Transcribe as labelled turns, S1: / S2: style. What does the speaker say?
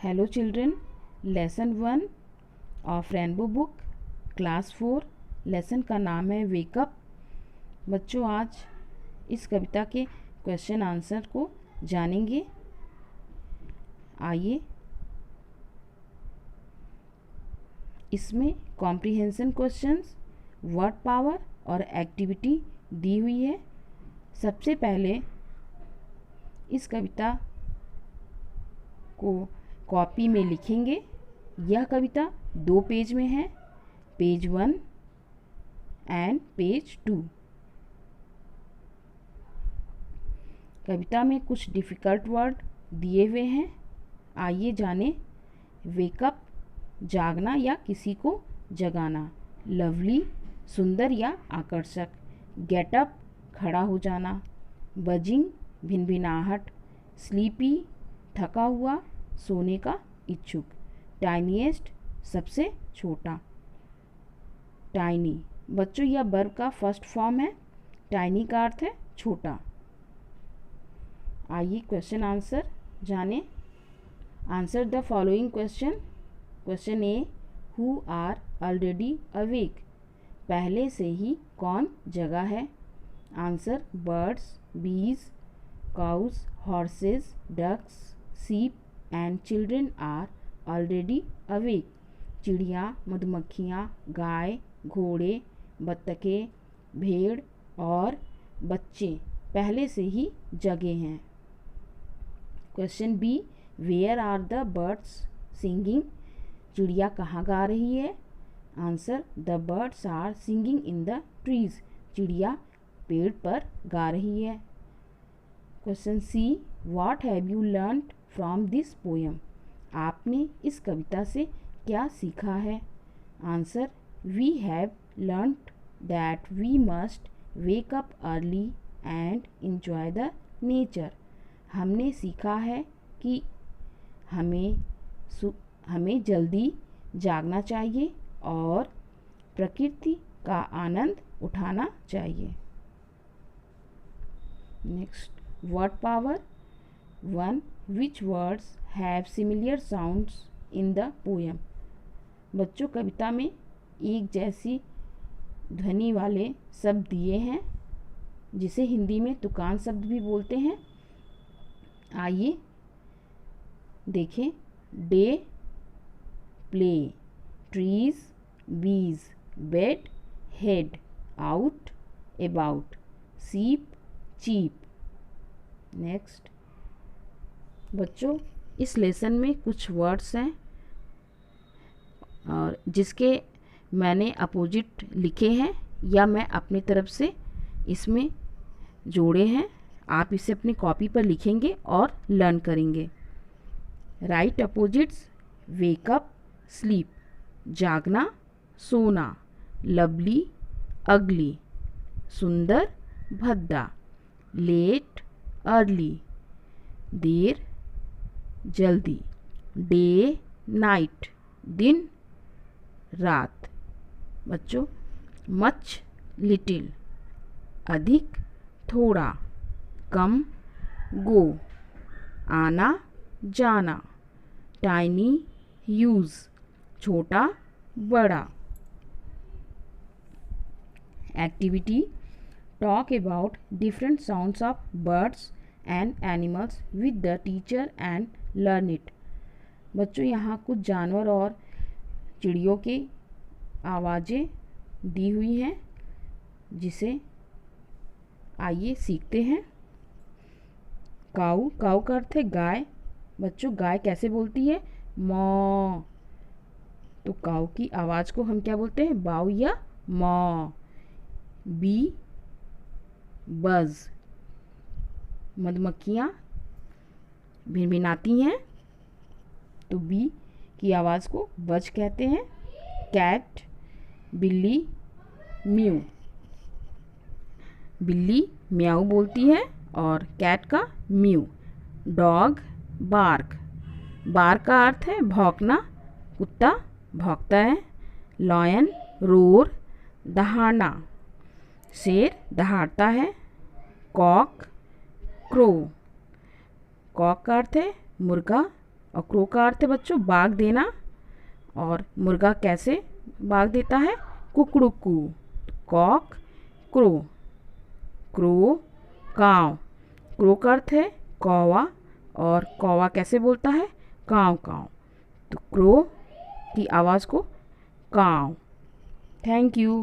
S1: Hello children, lesson 1 of rainbow book class 4। Lesson का नाम है वेकअप। बच्चों, आज इस कविता के क्वेश्चन आंसर को जानेंगे। आइए, इसमें कॉम्प्रिहेंशन क्वेश्चंस, वर्ड पावर और एक्टिविटी दी हुई है। सबसे पहले इस कविता को कॉपी में लिखेंगे। यह कविता 2 पेज में है, पेज 1 एंड पेज 2। कविता में कुछ डिफ़िकल्ट वर्ड दिए हुए हैं। आइए जाने। वेकअप, जागना या किसी को जगाना। लवली, सुंदर या आकर्षक। गेटअप, खड़ा हो जाना। बजिंग, भिनभिनाहट। स्लीपी, थका हुआ, सोने का इच्छुक। टाइनीएस्ट, सबसे छोटा। टाइनी, बच्चों यह वर्ब का फर्स्ट फॉर्म है। टाइनी का अर्थ है छोटा। आइए क्वेश्चन आंसर जाने। Answer the following question. Question A, who are already awake, पहले से ही कौन जगा है। Answer, birds, bees, cows, horses, ducks, sheep and children are already awake. चिड़िया, मधुमक्खियाँ, गाय, घोड़े, बत्तखें, भेड़ और बच्चे पहले से ही जगे हैं। Question B, where are the birds singing, चिड़िया कहाँ गा रही है। Answer, the birds are singing in the trees, चिड़िया पेड़ पर गा रही है। Question C, what have you learned from this poem, आपने इस कविता से क्या सीखा है। Answer, we have learned that we must wake up early and enjoy the nature, हमने सीखा है कि हमें जल्दी जागना चाहिए और प्रकृति का आनंद उठाना चाहिए। Next, word power 1, which words have similar sounds in the poem. बच्चों, कविता में एक जैसी ध्वनि वाले शब्द दिए हैं, जिसे हिंदी में तुकान शब्द भी बोलते हैं। आइए देखें। डे, प्ले, ट्रीज, बीज, बेड, हेड, आउट, अबाउट, सीप, चीप। नेक्स्ट, बच्चों इस लेसन में कुछ वर्ड्स हैं और जिसके मैंने अपोजिट लिखे हैं या मैं अपनी तरफ से इसमें जोड़े हैं। आप इसे अपनी कॉपी पर लिखेंगे और लर्न करेंगे। राइट अपोजिट्स, वेकअप, स्लीप, जागना, सोना। लवली, अगली, सुंदर, भद्दा। लेट, अर्ली, देर, जल्दी। डे, नाइट, दिन, रात। बच्चों, मच, लिटिल, अधिक, थोड़ा, कम, गो, आना, जाना। टाइनी, यूज, छोटा, बड़ा। Activity, talk about different sounds of birds and animals with the teacher and learn it. बच्चों, यहाँ कुछ जानवर और चिड़ियों की आवाज़ें दी हुई हैं, जिसे आइए सीखते हैं। काऊ, काऊ का अर्थ है गाय। बच्चों, गाय कैसे बोलती है, मॉ। तो काऊ की आवाज़ को हम क्या बोलते हैं, बाऊ या मॉ। बी, बज, मधुमक्खियाँ भिनभिनाती हैं, तो बी की आवाज़ को बज कहते हैं। कैट, बिल्ली, म्यू, बिल्ली म्याऊ बोलती है और कैट का म्यू। डॉग, बार्क, बार्क का अर्थ है भौंकना, कुत्ता भौंकता है। लॉयन, रोर, दहाड़ना, शेर दहाड़ता है। कॉक, क्रो, कॉक का अर्थ है मुर्गा, और क्रो का अर्थ है बच्चों बाग देना। और मुर्गा कैसे बाग देता है? कुकड़ुकू। Cock, crow. Crow, caw. Crow का अर्थ है कौवा, और कौवा कैसे बोलता है? काव काव। तो क्रो की आवाज़ को काव। Thank you.